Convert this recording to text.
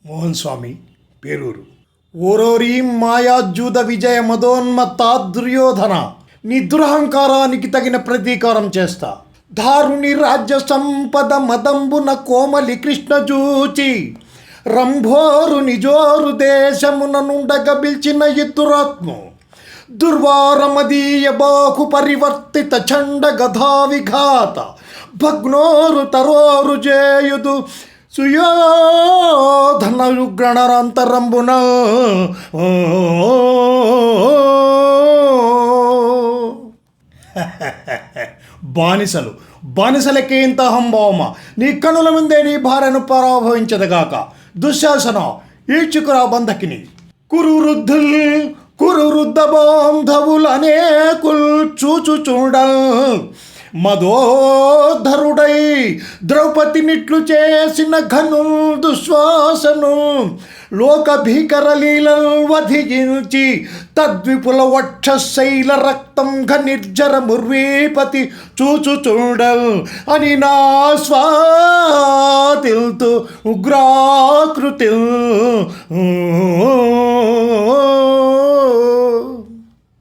మోహన్ స్వామి, పేరూరు. ఓరోరీ మాయాజూద విజయ మదోన్మత్త దుర్యోధన, నీ దురహంకారానికి తగిన ప్రతీకారం చేస్తా. దారుని రాజ్య సంపద మదంబున కోమలి కృష్ణ జూచి రంభోరు నిజోరు దేశమున నుండగ బిల్చిన ఇద్దురాత్ము దుర్వారమదీయ బాహు పరివర్తిత చండ గధా విఘాత భగ్నోరు తరోరు జేయుదు సుయోధనయుగ్రణరాంతరంబున బానిసలకే ఇంత హంభావమ. నీ కనుల ముందే నీ భార్యను పరాభవించదగాక. దుశ్శాసన, ఈడ్చుకురా బంధకిని. కురువృద్ధ బాంధవులనేకుల్ చూచుచుండల్ మదోధరుడై ద్రౌపది నిట్లు చేసిన ఘనుల్ దుశ్వాసను లోక భీకర లీలల్ వధించి తద్విపుల వక్షశైల రక్తం ఘనిర్జర ముర్వీపతి చూచుచుండల్ అని నా స్వాతిల్తు ఉగ్రాకృతి